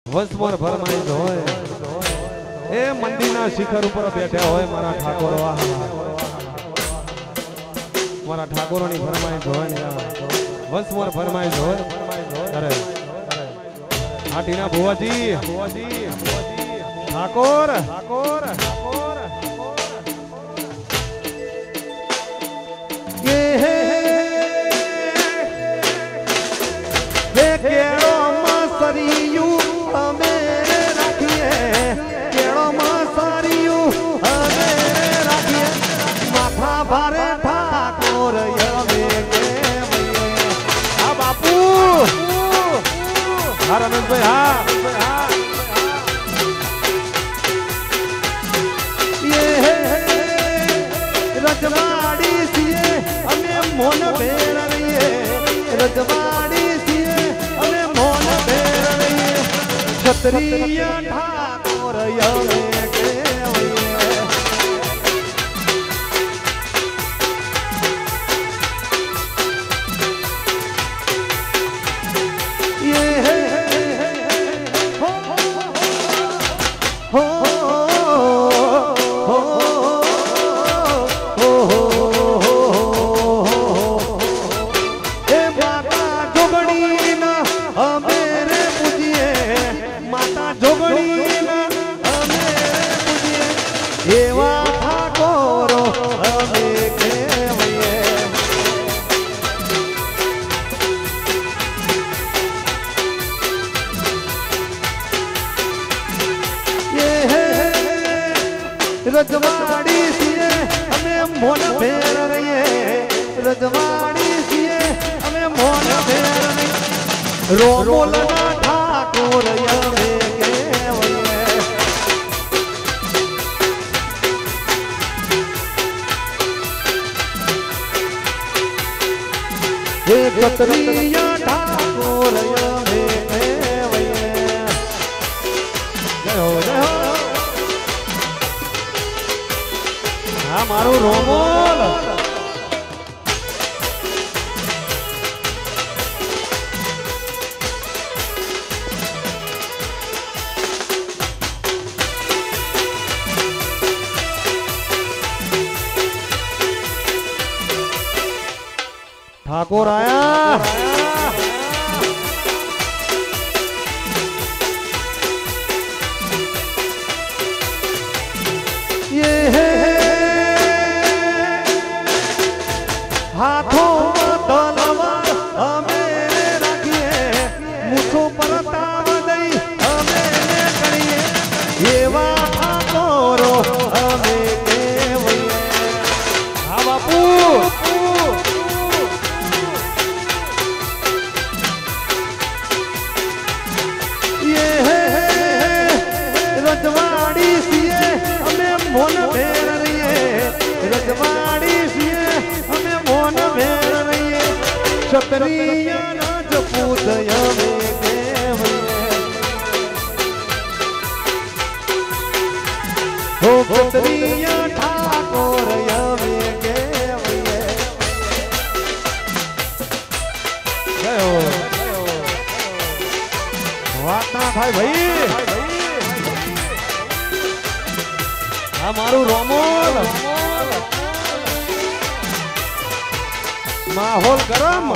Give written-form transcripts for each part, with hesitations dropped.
વસમોર ફરમાઈશ હોય એ મંદિરના શિખર ઉપર બેઠા હોય મારા ઠાકોરો મારા ઠાકોરોની ફરમાઈશ હોય વસમોર ફરમાઈશ હોય અરે હાટીના ભુવાજી ઠાકોર रजवाड़ी सीए हमें मोन भेड़ रही है रजवाड़ी सीए हमें मोन भेड़ रही है क्षत्रिय ठाकुर रजवाड़ी सीए हमें मोन भेड़ रही है रजवाड़ी सीए हमें मोन भेड़ रही रोमोलना ठाकुर क्षत्रिय ठाकुर जय हो मारू रोमोल ठाकुर आया ये हाथों में तलवार हमें रखिए मुझको पर ताव दई हमें करिए ये वाह करो हमें केवल हाँ बापू ये रजवाड़ी सीए हमें मोन भेड़ रही है रजवाड़ी सीए हमें मोन भेड़ रही है क्षत्रिय राजपूत हो क्षत्रिय ठाकुर વાત ના થાય ભાઈ આ મારું રોમોલ माहौल गरम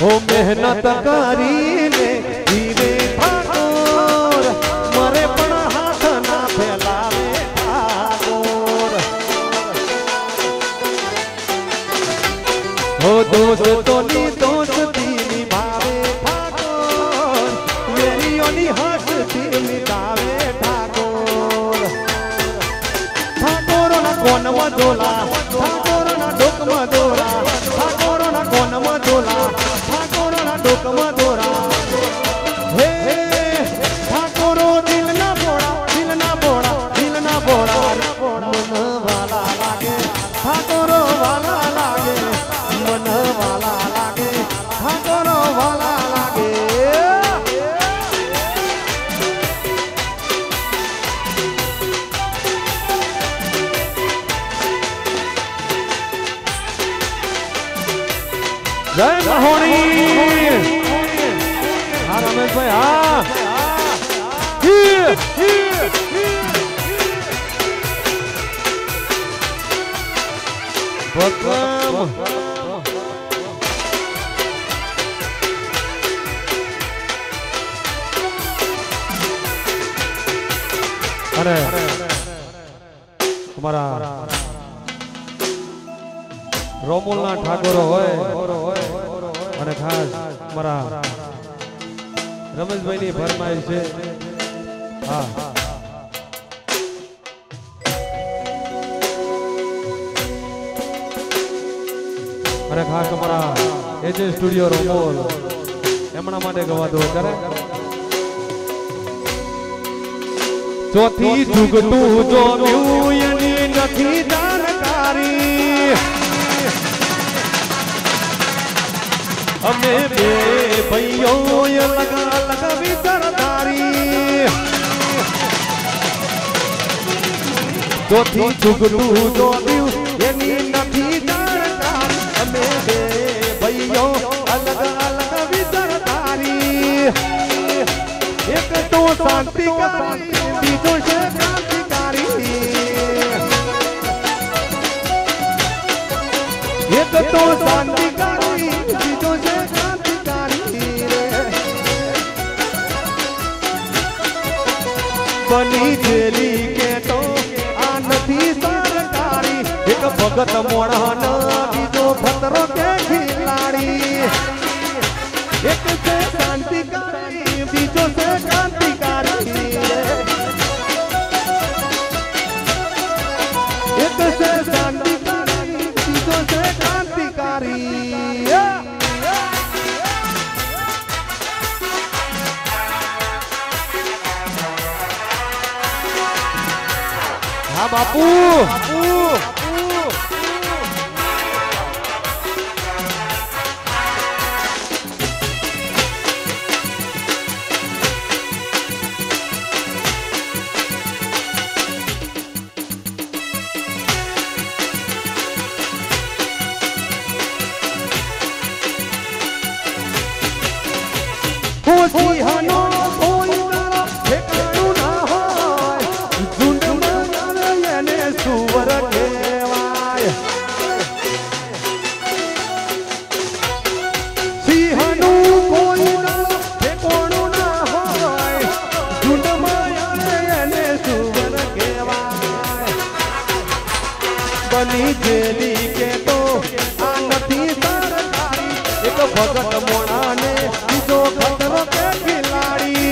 ओ मेहनत करी ने जीवे ठाकुर मरे पण हाथ ना फैलावे ठाकुर ओ दोस्तोनी दोस्ती निभावे ठाकुर मेरी हस्ती मिटावे ठाकुर ठाकुर ना कोन मधोला ठाकुर ना डोक मधोला ठाकुर ना कोन मधोला ठाकुर ना डोक मधोला हे ठाकुर दिल ना बोड़ा मन वाला लागे ठाकुर वाला लागे मन वाला लागे ठाकुर वाला लागे रमेश भाई हाँ अरे हमारा रोमुलना ठाकुर होय અને ખાસ મારા રમેશભાઈ ની ફરમાઈશ છે હા અને ખાસ અમારા એજે સ્ટુડિયો રોમોલ એમના માટે ગવા દો કરે ચોથી જુગતું જો મ્યુયની નથી જાણકારી અમે બે ભાઈઓ અલગ અલગ વિચારધારી ચોથી જુગતું જો મ્યુયની નથી જાણકારી અમે બે ભાઈઓ અલગ અલગ વિચારધારી એક તો શાંતિકારી બીજો છે ક્રાંતિકારી એક તો શાંતિકારી બીજો છે ક્રાંતિકારી બની જેલી કે તો આ નથી સરકારી એક ભગત મોણા બીજો ખતરો કે ખિલાડી एक से क्रांतिकारी बीजों से क्रांतिकारी एक से क्रांतिकारी बीजों से क्रांतिकारी हाँ बापू सिंहनो कोई ठेकाणु ना होय झुंडમાં એને સુવર કહેવાય સિંહનું કોઈ ઠેકાણુ ના હોય ઝુંડમાં એને સુવર કહેવાય બની જેલી કે તો આ નથી સરકારી એક ભગત મોણાને બીજો ખતરો કે ખિલાડી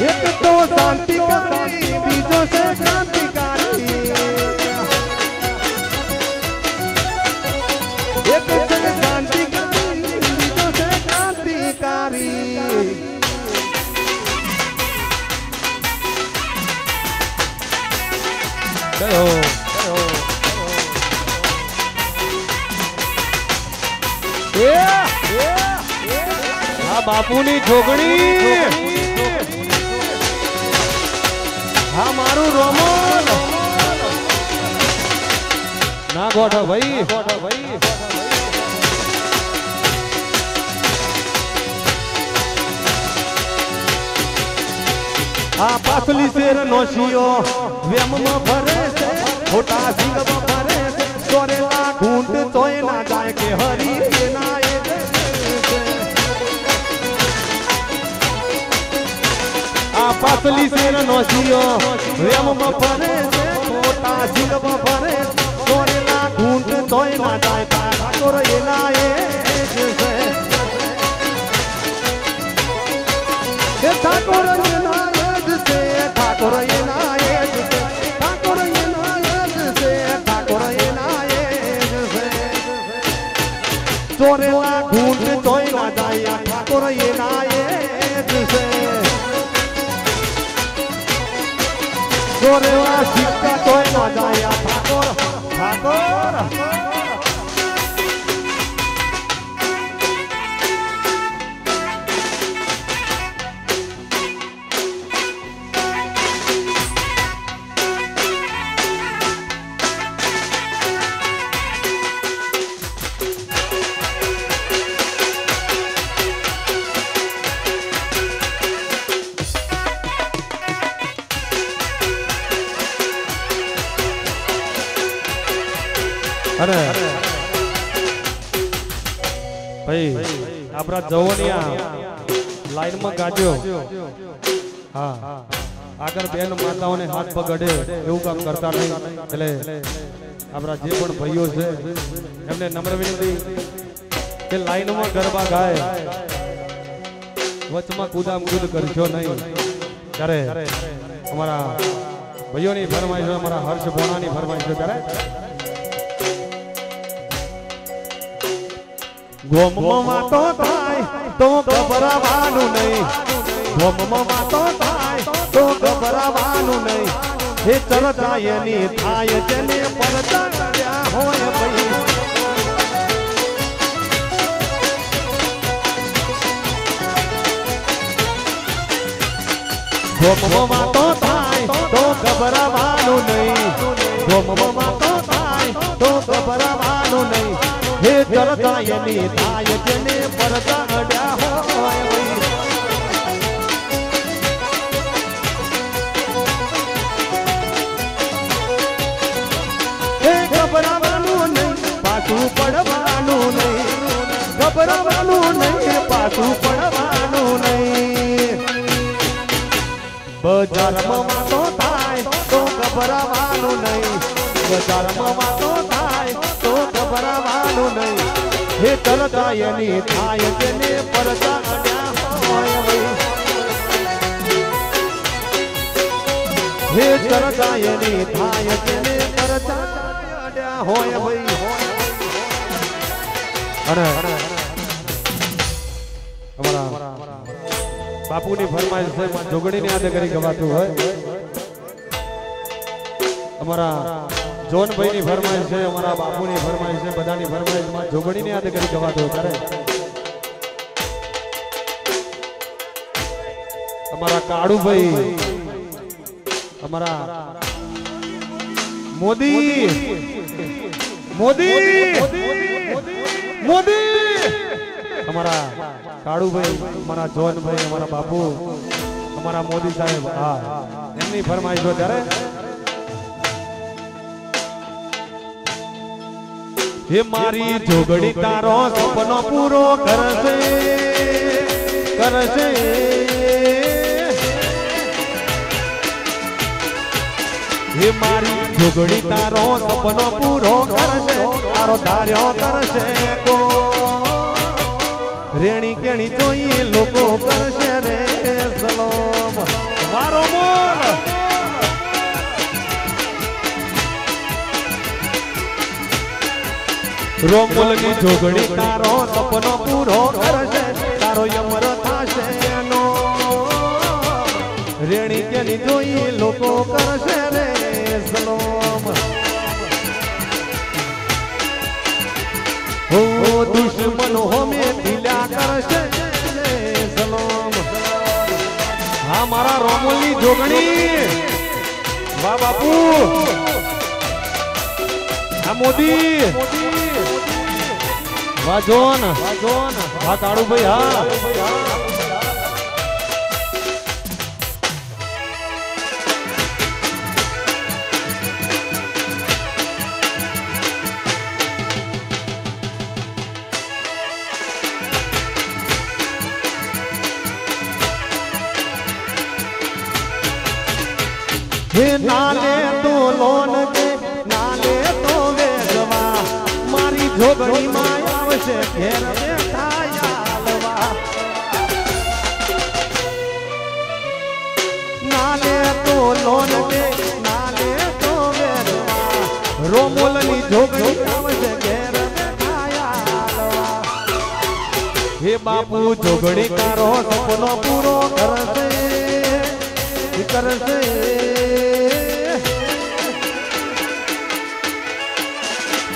एक तो शांतिकारी बीजों से क्रांतिकारी एक से शांतिकारी बीजों से क्रांतिकारी चलो हाँ बापूनी छोकड़ी हाँ मारू रोमन ना गोठो भाई आ पासली शेर नोशियो वेम में भरे से छोटा सिंह में भरे से तोरेला ढूंढ तोय ना जाए के हरी के ना पासली शेर नोशियो वेम में भरे से छोटा सिंह में भरे तोरेला ढूंढ तोय ना जाए ठाकुर ये ना ये ठाकुर ये ना से ठाकुर ये ना ठाकुर ये ना से ठाकुर ये ना से तोरेला ढूंढ तोय ना जाए ठाकुर ये ना से तोरेला सिक्का तोय ना जाए ठाकुर ठाकुर अरे भाई आपरा जवनिया लाइन में गाजो हाँ आगर बेन माताओं ने हाथ पकड़े एवं काम करता नहीं એટલે આપરા જે પણ ભાઈઓ છે એમને નમ્ર વિનંતી કે લાઈન માં ગરબા ગાય વચમાં કૂદામ કૂદ કરજો નહીં ત્યારે અમારા ભાઈઓની ફરમાઈશ અમારા હર્ષ બોણાની ફરમાઈશ ત્યારે ગોમમાં તો થાય તો ગભરાવાનું નહીં ગોમમાં તો થાય તો ગભરાવાનું નહીં હે ચરતાયની થાય જેને પરતા કર્યા હોય ભાઈ ગોમમાં તો થાય તો ગભરાવાનું નહીં ગોમમાં તો થાય તો ગભરાવાનું નહીં હે ચરતાયની થાય જેને પરતા કર્યા હોય ભાઈ घबरावानुं नहीं पाछू पड़वानुं नहीं घबरावानुं नहीं पाछू पड़वानुं नहीं बजारमां वातो थाय तो घबरावानुं नहीं बजारमां वातो थाय तो घबरावानुं नहीं हे तरतायनी थाय जेने परता अड्या होय हे तरतायनी थाय जेने परता होय भाई अरे हमारा बापू ની ફરમાઈશ છે માં જોગણી ને યાદ કરી ગવાતું હોય हमारा જોન ભાઈ ની ફરમાઈશ છે हमारा બાપુ ની ફરમાઈશ છે બધાની ફરમાઈશ માં જોગણી ને યાદ કરી ગવાતું હોય ત્યારે हमारा काड़ू भाई हमारा मोदी मोदी मोदी हमारा काड़ू भाई हमारा जोन भाई हमारा बापू हमारा मोदी साहेब हाँ एमनी फरमाइश हो त्यारे ये मारी जोगड़ी तारो सपनो पूरो करसे करसे हे मारी जोगड़ी तारो सपनो पूरो करशे तारो धार्यो करशे को रेणी केणी जोई लोको करशे रे सलाम मारो मोल रोमुल की जोगड़ी तारो सपनो पूरो करशे तारो यमर थाशे नो रेणी केणी जोई लोको करशे रे सलाम हो दुश्मन हो में दिल्या करशे सलाम हमारा रोमुली जोगणी वाह बापू हाँ मोदी वाह जोन वाह काड़ू भाई हाँ नाले तो लोन के नाले तो वेगवा मारी जोगड़ी माया आवशे घेर बेठा यालवा नाले तो लोन के नाले तो वेगवा रोमुलनी जोगड़ी आवशे घेर बेठा यालवा हे बापू जोगड़ी तारो सपनो पूरो करशे करशे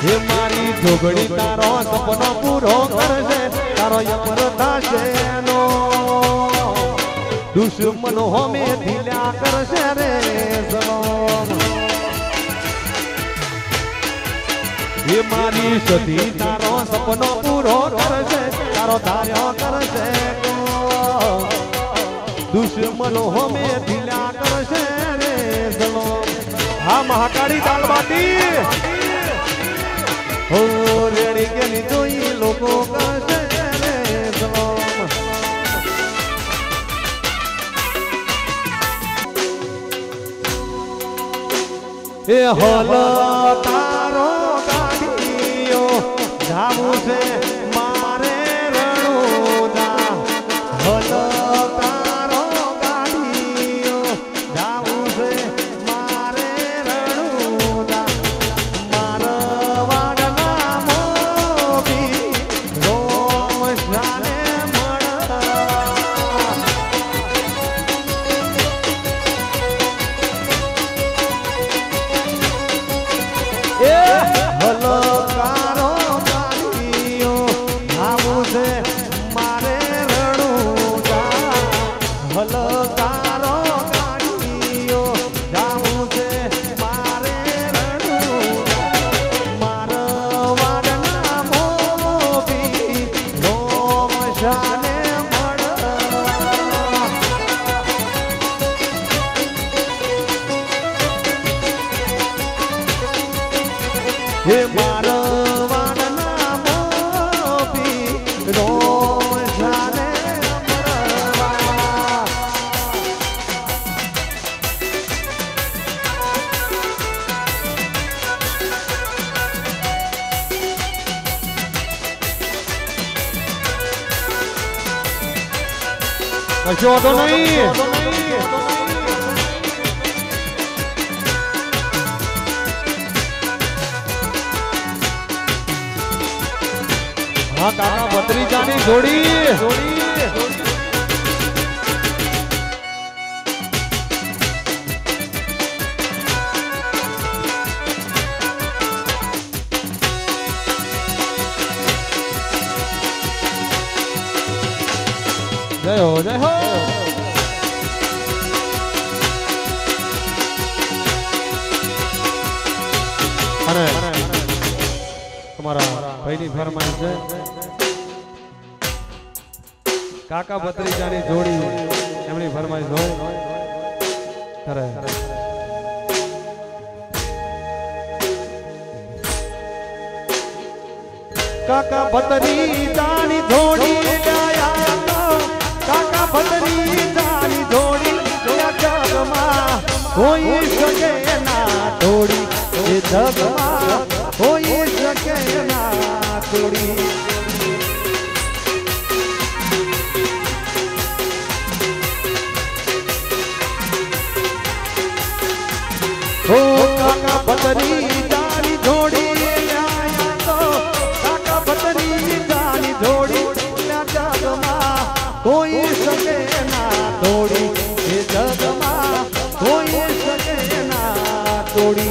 हे मारी जोगड़ी तारो सपनो पूरो करशे तारो यमर थाशे नो दुश्मन हो में दिल्या करशे रे सलाम हे मारी सती तारो सपनो पूरो करशे तारो धार्यो करशे दुश्मन हो में दिल्या करशे रे सलाम हाँ महाकाली दाल बाटी हो रेडी गेली जोई लोको कसे रे सलाम ए हलो तारो गाड़ियो जामू से मारे रणोदा हलो तारो गाड़ियो जामू से मारे रणोदा मारवाड़ना मोबी रोम जाने मड़ा हलो कारो गाड़ियो आमू से मारे रणुदा हलो कारो गाड़ियो आमू से मारे रणुदा मारवाड़ना मोबी रोम जाने मड़ा हे मारवाड़ना मोबी रोम जाने मरवा कशो तो नहीं हाँ काका भत्रीजानी जोड़ी जय हो जय हो अरे तुम्हारा पहली फरमाइश है काका भत्रीजानी जोड़ी एमनी फरमाइश हो करे काका भत्रीजानी जोड़ी आया तो काका भत्रीजानी जोड़ी जगमा कोई सके ना तोड़ी जगमा कोई सके ना तोड़ी ओ काका भत्रीजानी जोड़ी आया तो काका भत्रीजानी जोड़ी जगमा कोई सके ना तोड़ी जगमा कोई सके ना तोड़ी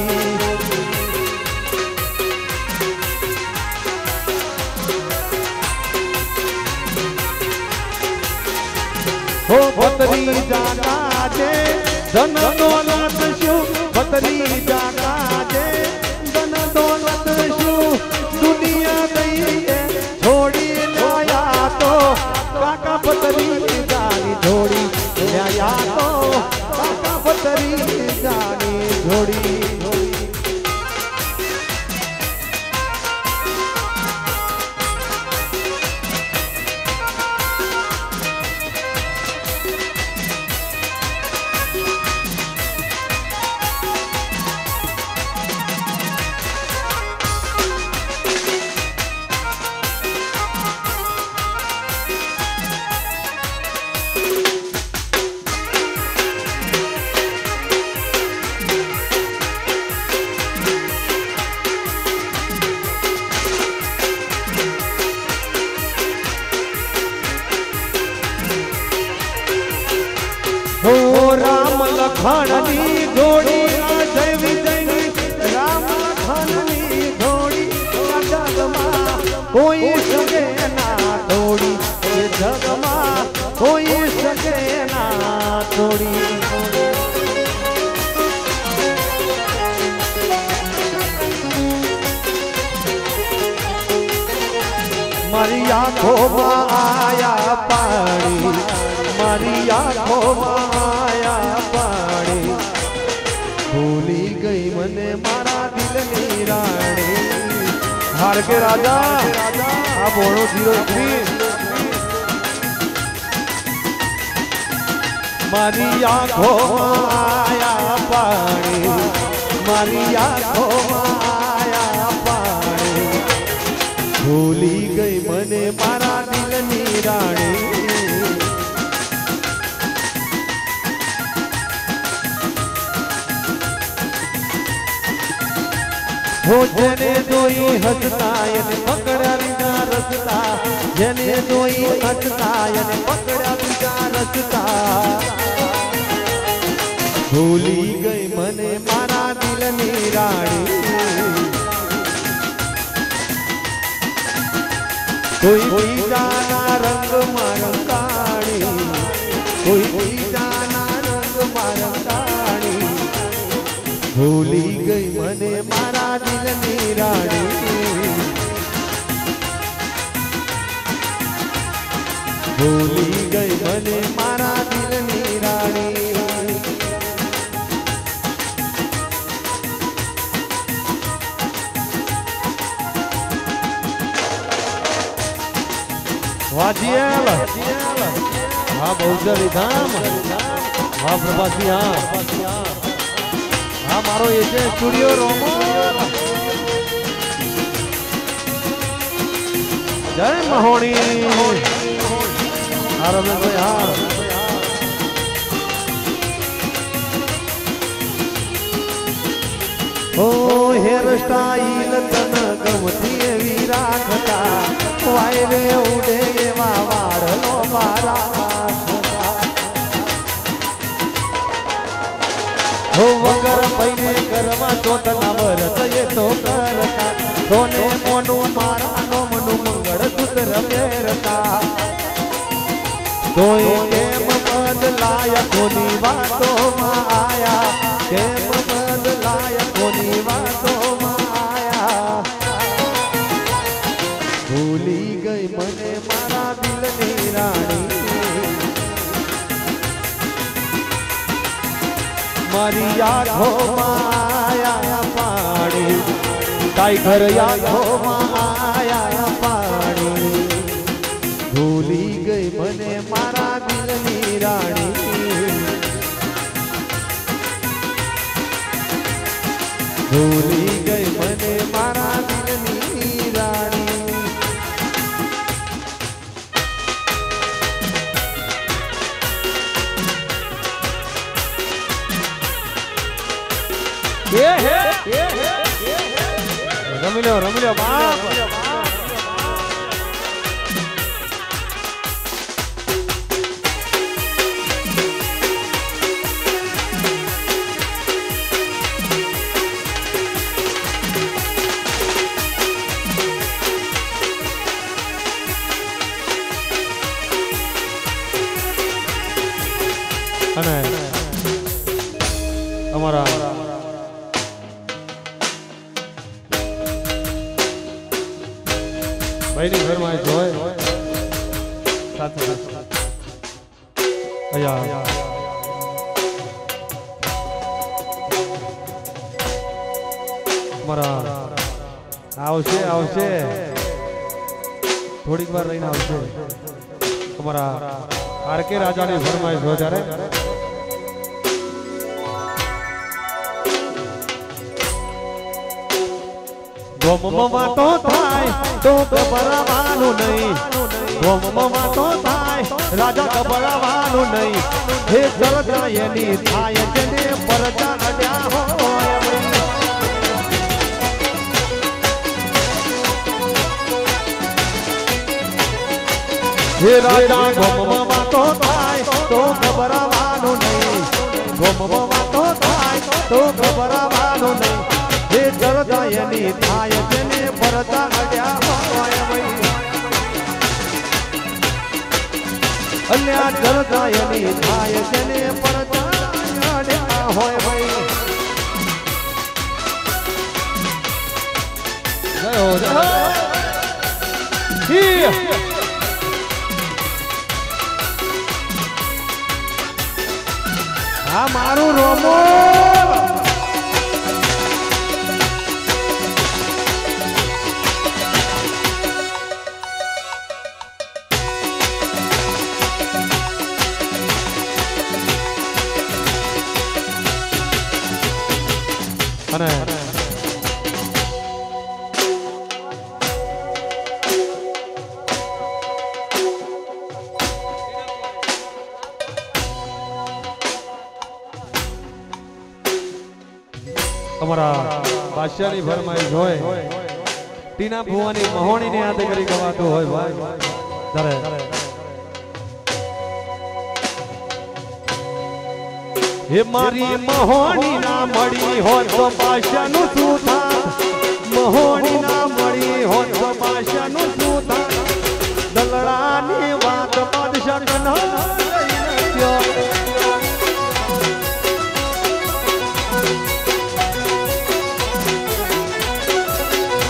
हो भत्रीजाना जे धन दौलत शु भत्रीजाना जे धन दौलत शु दुनिया दईए छोड़ी लाया तो काका भत्रीजानी जोड़ी लाया तो काका भत्रीजानी जोड़ी राम लखननी जोड़ी जय विजय राम लखननी जोड़ी जगमा कोई सके ना तोड़ी जगमा कोई सके ना तोड़ी मारी आँखों में आया पानी मारी आँखों में आया पानी भूली गई मने मारा दिल नी रानी हर आर के राजा आप 003 मारी आँखों आया पानी मारी आँखों आया पानी भूली गई मने मारा दिलनी राणी हो जने दोई हसता यने पकड़ा लीधा रसता जने दोई हसता यने पकड़ा लीधा रसता भूली गई मने मारा दिलनी राणी कोई जाना रंग मारंगाणी कोई जाना रंग मारंगाणी भूली गई मने मारा दिलनी राणी भूली गई मने मारा दिलनी राणी वाजियल हाँ बहुचरी धाम हाँ प्रभासी हाँ मारो ये स्टूडियो रोमो जय महोनी हाँ रमेश भाई हाँ ओ हेयर स्टाइल तन गमती वीरा खता वायरे उड़े वाड़ो मारा हो वगर पहले करवा चोटना भरत ये तो करता सोने मोनू मारा नो मनु मंगल सूत्र फेरता तो केम बदलाया कोनी बातों में आया केम बदलाया कोनी बातों में आया भूली गई मने मारा दिलनी रानी मारी आँखों माया पानी टाइगर आँखों माया पानी भूली गई मने मारा दिलनी रानी भूली गई मने मारा दिलनी रानी रमिलो बाप हमारा भाई घर में जो है हमारा आवश्य आवश्य थोड़ी बार रही आवश्य हमारा आर के राजा ने घर में जो जा रहे गोममा तो थाय तो घबरावानु नहीं गोममा तो थाय राजा घबरावानु नहीं हे जलता येनी थाय जने परजा अड्या होय हे राजा गोममा तो थाय तो घबरावानु नहीं गोममा तो थाय तो घबरावानु नहीं हे जलता येनी थाय जने परजा अड्या होय भाई अन्या जलता येनी थाय जने परजा अड्या होय भाई जय हो ही आ मारू रोमो અને તમારા બાદશાહની ફરમાઈશ હોય ટીના ભુવાની મહોણીને યાદ કરી ગવાતું હોય ભાઈ ત્યારે હે મારી મહોણી ના મળી હોત તો બાદશાહનું શું થાત મહોણી ના મળી હોત તો બાદશાહનું શું થાત દલડાની વાત બાદશાહ કના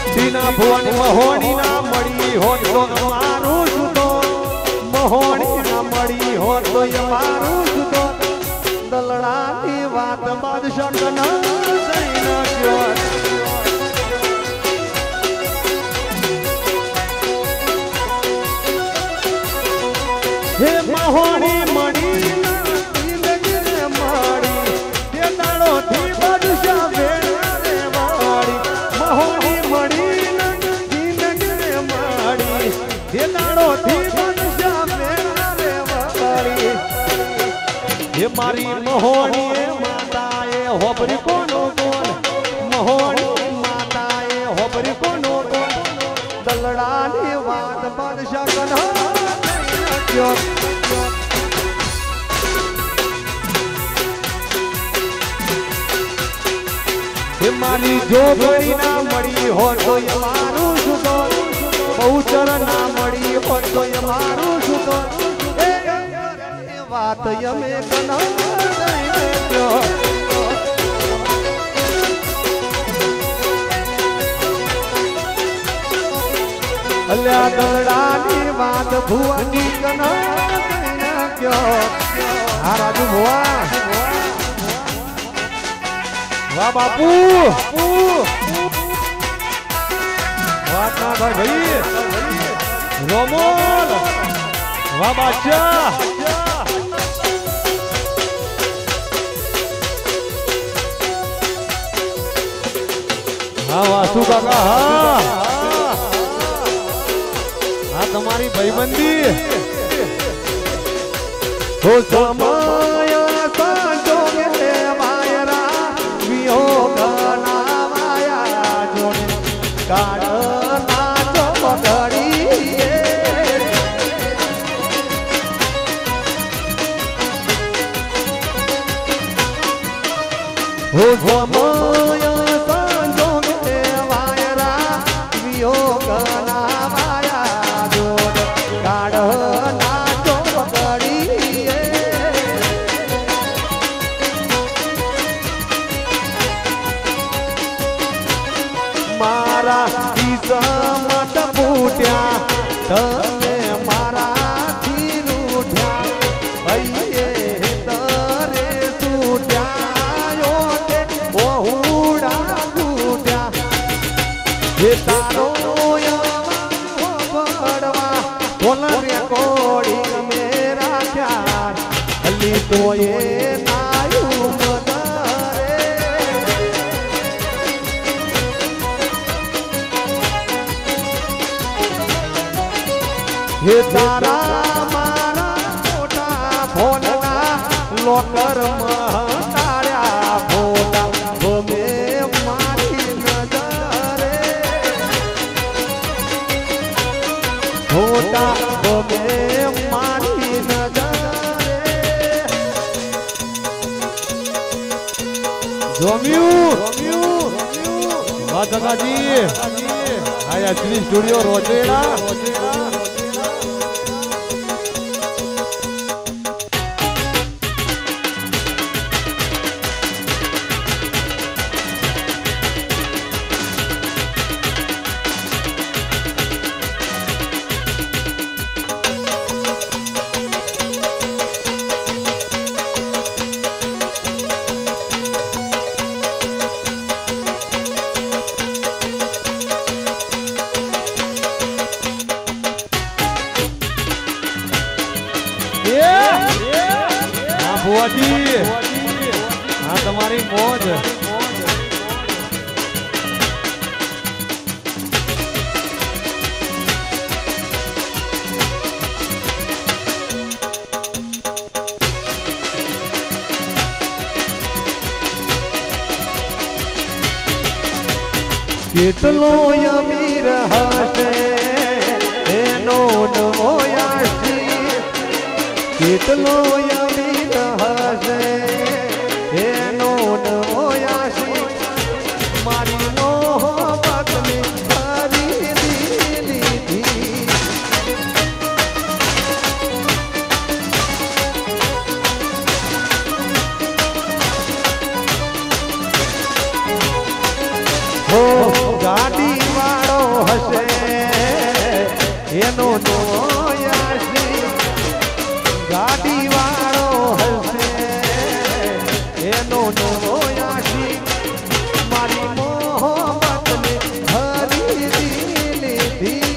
ટીના ભુવાની મહોણી ના મળી હોત તો અમારું શું તો મહોણી ના મળી હોત તો અમારું શું તો દલડાની વાત બાદશાહ કના જઈ નાખ્યો હે મહોણી મળી જિંદગીને મારી તે દાડોથી બાદશાહ વેણા રે વાળી મહોણી મળી જિંદગીને મારી તે દાડોથી બાદશાહ વેણા રે વાળી હે મારી મહોણીએ માતાએ હોબરી કોનો કોણ મહોણી માતાએ હોબરી કોનો કોણ દલડાની વાત બાદશાહ કના હે મારી જોગણી ના મળી હોત તો અમારું શું તો બહુચર ના મળી હોત તો અમારું શું તો વાત અમે કના અલ્યા દલડાની વાત ભુવાની કના ક્યો હા રાજુ ભુવા વાહ બાપુ વાત ના ભાઈ રોમોલ વાહ બાદશાહ હા વાસુ કાકા હા હા તમારી ભાઈબંધી હો સમય સાંજો કે માયરા વિયોગ ના માયા જોડે કાળ નાચો ઘડીએ હો સમય સાંજો કે માયરા વિયોગ ના માયા જોડે કાળ નાચો ઘડીએ મારા કિસ્મત ફૂટ્યા તમે મારાથી રૂઠ્યા હૈયે તરે છૂટ્યા તે બહુડા ફૂટ્યા હે તારો પડવા બોલરે કોડી અમે રાખ્યા હલી તો એ નાયું મદરે હે તારા મારા મોટા ફોનના લોકર મટાડ્યા ફોટા ગમે મારી નજરે ફોટા ગમે મારી નજરે જોમ્યું વાહ દાદાજી આયા શ્રી સ્ટુડિયો રોજેડા ભુવાજી હા તમારી મોજ કેટલો અમીર હશે એનો નવો આશીષ કેટલો અમીર હશે એનો નવો આશીષ મારી મોહબ્બતને ખરીદી લીધી હો ગાડી વાળો હશે એનો નવો આશીષ ગાડી વાળો હશે એનો નવો આશીષ મારી મોહબ્બતને ખરીદી લીધી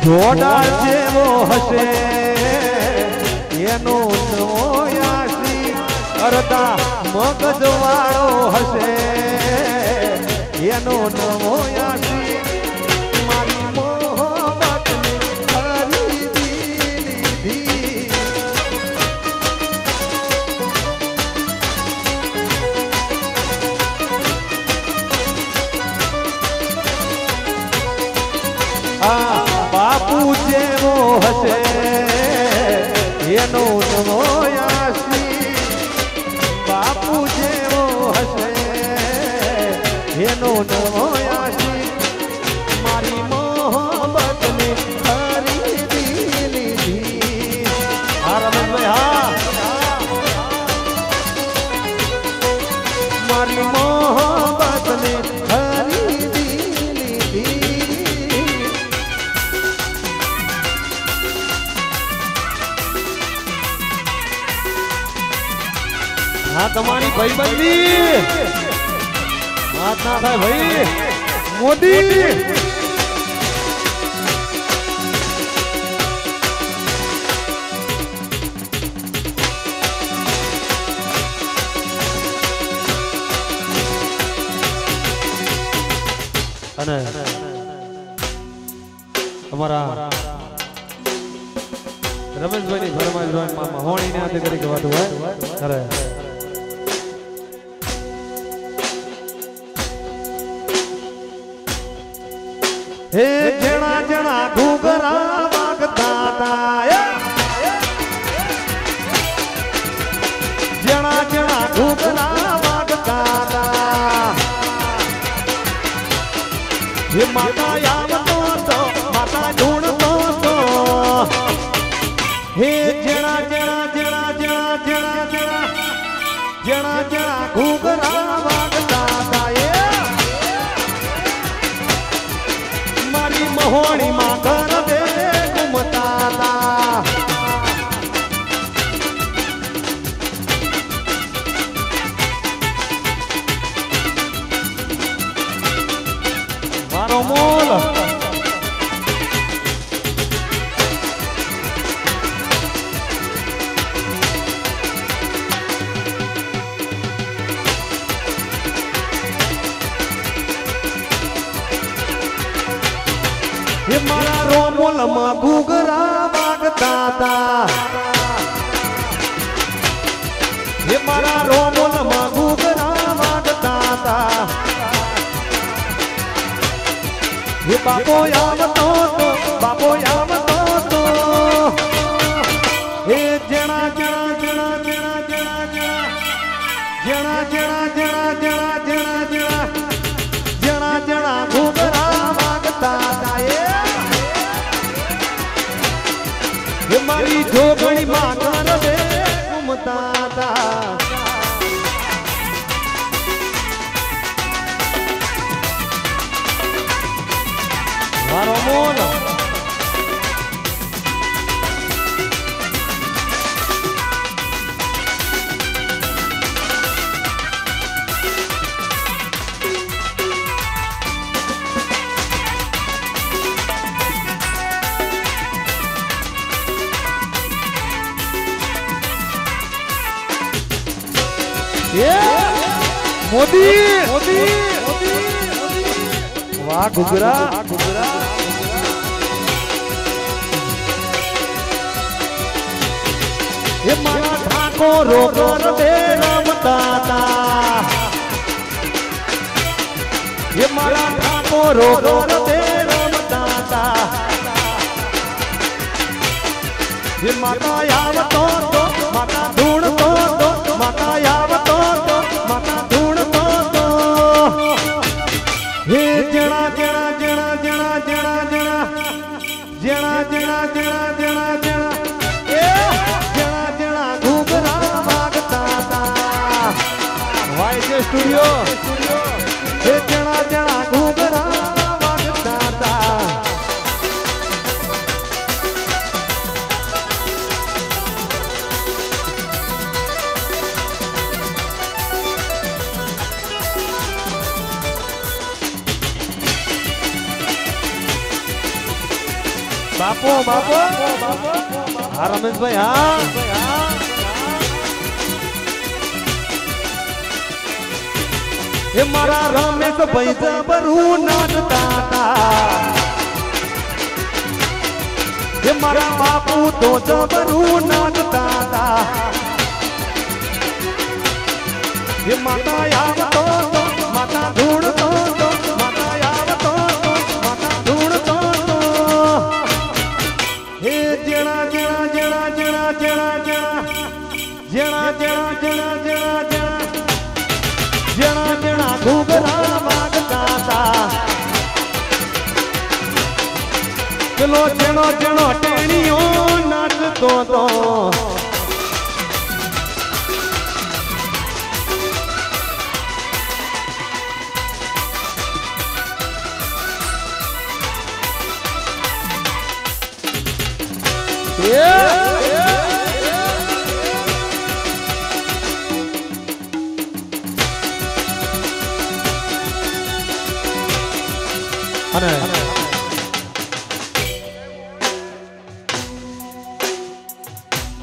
જોડા જેવો હશે એનો નવો આશીષ અરદા મગજ વાળો હશે એનો નવો આશીષ મારી મોહબ્બતને ખરીદી લીધી આ બાપુ જેવો હશે એનો નવો આશીષ બાપુ જેવો હશે એનો નવો આશીષ મારી મોહબ્બતને ખરીદી લીધી હા રમેશભાઈ હા મારી મોહબ્બતને ખરીદી લીધી હા તમારી ભાઈબંધી વાત ના થાય ભાઈ મોદી અને અમારા રમેશભાઈની ઘરમાં મામા હોણીને હાથે કરી કહેવાતું હોય અરે હે જણા જણા ઘૂઘરા વાગતા તા જણા જણા ઘૂઘરા વાગતા તા હે માતા આવતો તો માતા ઢૂંઢતો તો હે જણા જણા જણા જણા જણા જણા જણા જણા ઘૂઘરા વાગતા તા મહોણી માં ઘર દે ઘૂમતા તા મારો મોલ હે મારા રોમોલમાં ઘૂઘરા વાગતા તા હે મારા રોમોલમાં ઘૂઘરા વાગતા તા હે બાપો આવતો તો બાપો આવતો તો હે જણા જણા જણા જણા જણા જણા જણા જણા જણા જણા જણા જણા જણા ઘૂઘરા વાગતા તા મારી જોગણી માં ઘર દે ઘૂમતા તા મારો મોન મોદી વાહ ઘૂઘરા ये मारा ठाकोरो कर दे रमता ता ये मारा ठाकोरो कर दे रमता ता ये माता आवतो तो माता ढूंढतो तो माता आवतो तो माता ढूंढतो तो हे जणा जणा जणा जणा जणा जणा जणा जणा जणा जणा जणा ए जणा जणा घूघरा मागता ता वाईजे स्टूडियो हे जणा जणा घूघरा मागता ता बापू बापू हाँ रमेश भाई हाँ ये मारा रमेश भाई जबरू नाचता था ये मारा बापू तो जबरू नाचता था ये माता आवतो तो माता ढूंढतो तो माता आवतो तो माता ढूंढतो तो हे जणा जणा जणा जणा जणा जणा जणा जणा जणा जणा जणा जणा घूघरा मागता ता चलो जणो जणो टेणियो नाचतो तो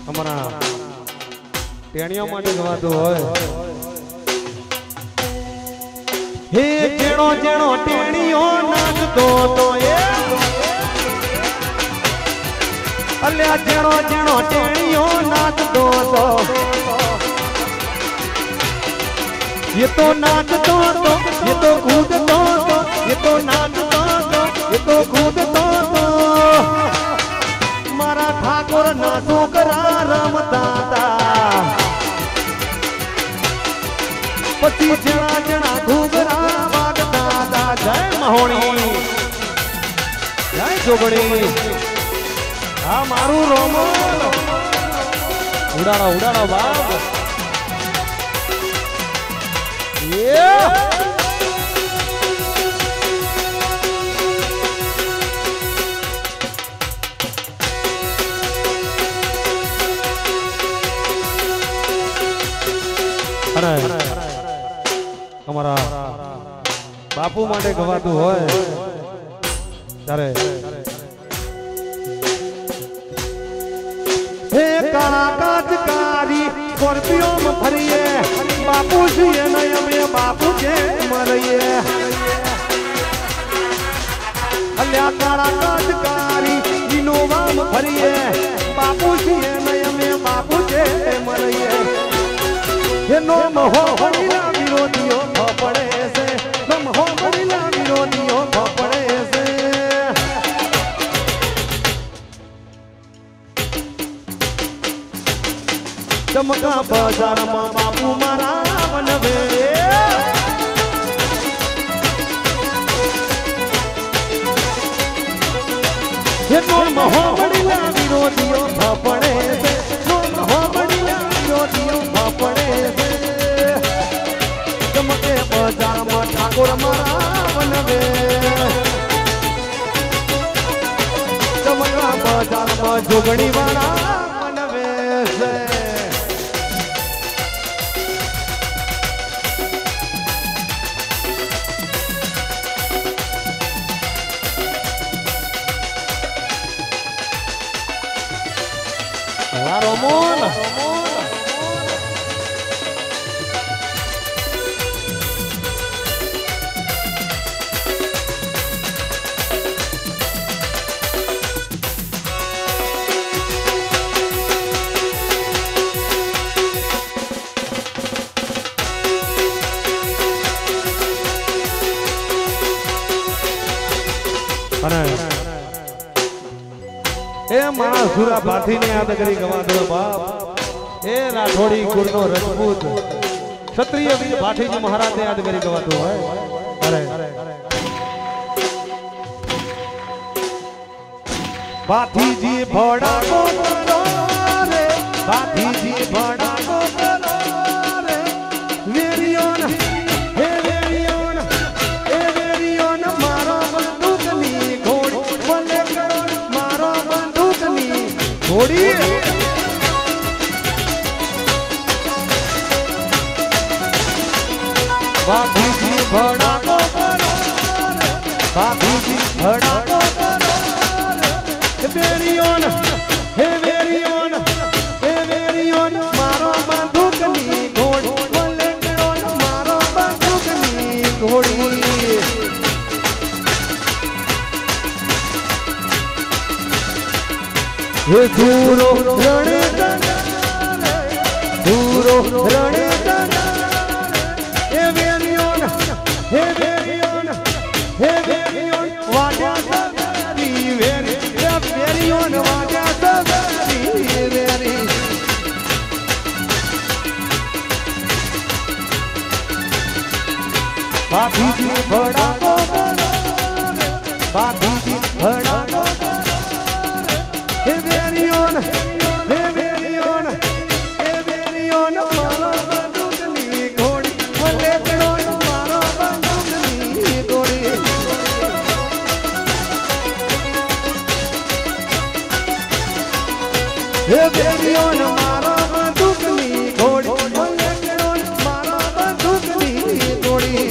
हमारा टेणियों माटे गवातो होय हे जेणो जेणो टेणियो नाचतो तो ये अल्या जेणो जेणो टेणियो नाचतो तो ये तो नाचतो तो ये तो कूदतो तो ये तो नाचतो तो ये तो कूदतो तो मारा ठाकुर ना छोकरा रमता ता पति जणा जणा घूघरा वागता ता जय महोणी जय जोगणी हाँ मारू रोमो उड़ाड़ो उड़ाड़ो बाप ये अरे हमारा बापू माटे गवातु होय तारे हे काला काजकारी स्कॉर्पियो में भरिए बापू जी नया में बापू के मरिए अल्या काला काजकारी इनोवा में भरिए बापू जी नया में बापू के मरिए ये नोम हो बड़ीला विरोधियों भपड़े से नोम हो बड़ीला विरोधियों भपड़े से चमका बाजार में बापू मारा बनवे ये नोम हो बड़ीला विरोधियों भपड़े से नोम हो बड़ीला विरोधियों भपड़े से चमके बाजार में ठाकुर मारा बनवे चमका बाजार में जोगणी वाला बनवे से Ramon ए मारा सुरा भाथी ने याद करी गवा दो बाप ए राठौड़ी गुरनो रजपूत क्षत्रिय वीर भाटी जी महाराज ने याद करी गवा दो अरे भाथी जी भोड़ा को रे भाथी जी भोड़ा को रे वेरियोन हे वेरियोन हे वेरियोन मारो बंदूकनी घोड़ी बोले करो मारो बंदूकनी घोड़ी भाथी जी भोड़ा को भाथी जी भोड़ा को वेरियोन हे वेरियोन हे वेरियोन मारो बंदूकनी घोड़ी बोले करो मारो बंदूकनी घोड़ी हे दूरो रणे दूरो रणे हे वेरियोन हे वेरियोन हे वेरियोन वाजा सगरी वेरियोन वाजा सगरी वेरी भाभी जी बड़ा को भाभी जी बड़ा को हे वेरियोन हे वेरियोन हे वेरियोन मारो बंदूकनी घोड़ी बोले करो मारो बंदूकनी घोड़ी हे वेरियोन मारो बंदूकनी घोड़ी बोले करो मारो बंदूकनी घोड़ी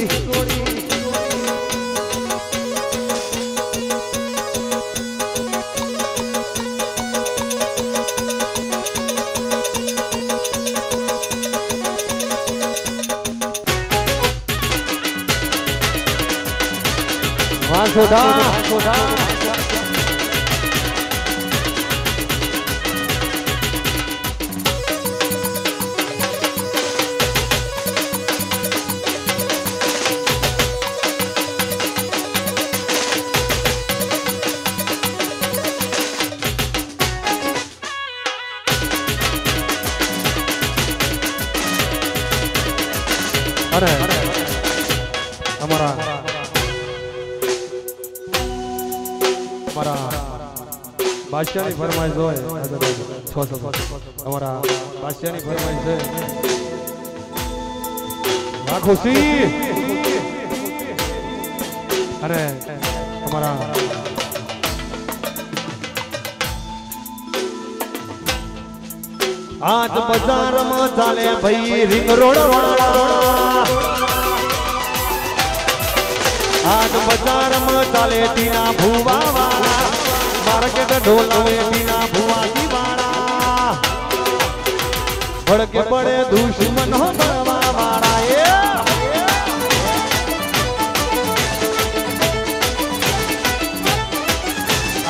वासुदा अरे हमारा बादशाह फरमाइश हो हमारा बादशाह फरमाइश है खुशी अरे हमारा आज बाजार में चाले भाई रिंग रोड आज बाजार में चाले तीना भूवा वाला मार्केट ढोलवे तीना भूवा की वाला बड़के बड़े दुश्मन हो बड़वा वाला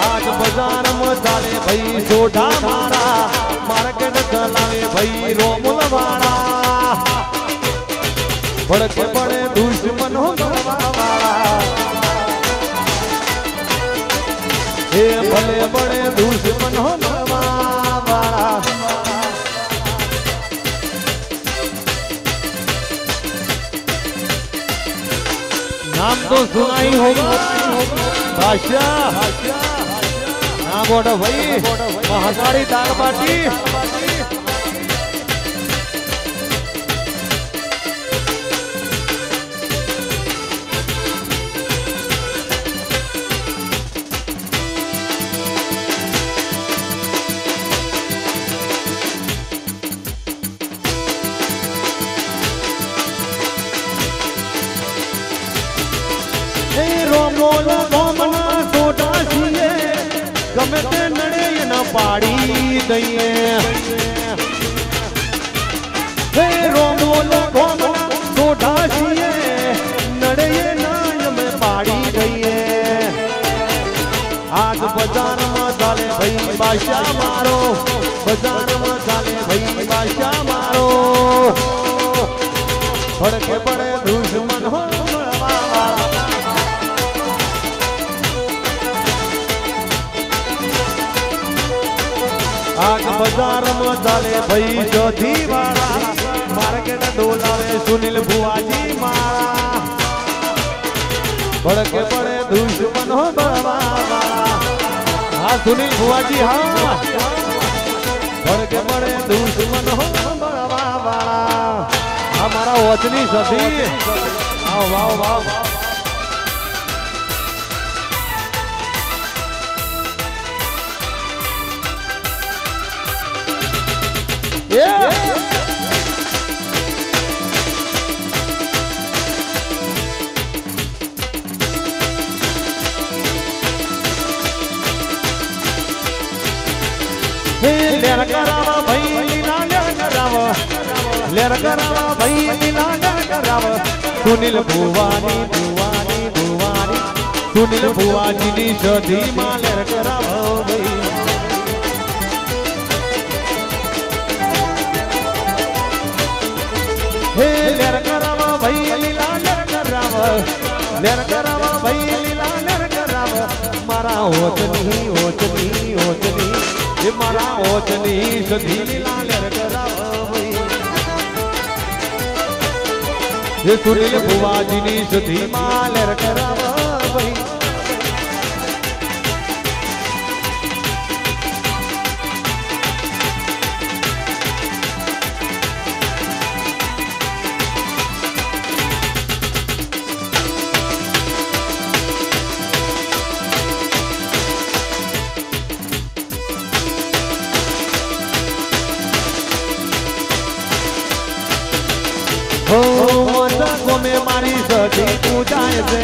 आज बाजार में चाले भाई सोडा मारा मार्केट चलावे भाई रोमुल वाला बड़के बड़े दुश्मन हो बड़वा वाला हे भले बड़े दुश्मन हो बड़वा वाला नाम तो सुना ही होगा बादशाह नाम बोलो भाई महाकाली दाल बाटी रोमोल गोमना सोडा छिए गमे ते नड़े न पाड़ी दइए हे रोमोल गोमना सोडा छिए नड़े न में पाड़ी दइए आज बाजार में चाले भाई बादशाह मारो बाजार में चाले भाई बादशाह मारो बड़े बड़े दुश्मन हो बाजार में चाले भाई जोधी वाला मार्केट डोलावे सुनील बुआजी मारा बड़के बड़े दुश्मन हो बड़वा हाँ सुनील बुआजी हाँ बड़के बड़े दुश्मन हो बड़वा हमारा वचनी सदी वाह वाह वाह लेर करावा भाई लीला लेर करावा भाई लीला सुनील बुवानी बुवानी बुवानी सुनील बुवाजी नी सदी मां लेर करावा भाई हे लेर करावा भाई लीला लेर करावा भाई लीला लेर करावा मारा ओचनी ओचनी ओचनी ये मारा ओचनी सदी लीला लेर करावा भाई ये सुनील बुवाजी नी सदी मां लेर करावा भाई में मारी सदी पूजाए से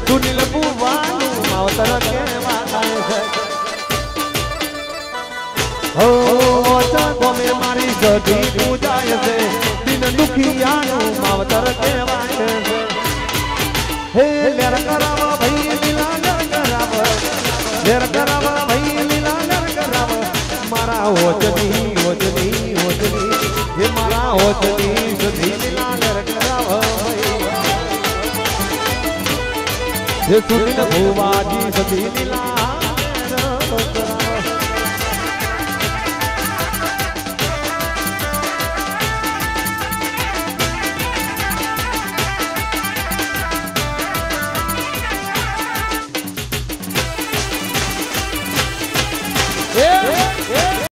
सुनील बुवानु मावतर के माताए से हो जगो में मारी सदी पूजाए से दिन दुखियानु मावतर के माताए से हे लेर करावा भाई लीला लेर करावा भाई लीला लेर करावा मारा ओचनी ओचनी ओचनी ये मारा ओचनी सदी लीला लेर करावा ये सुनील बुवाजी सदी लीला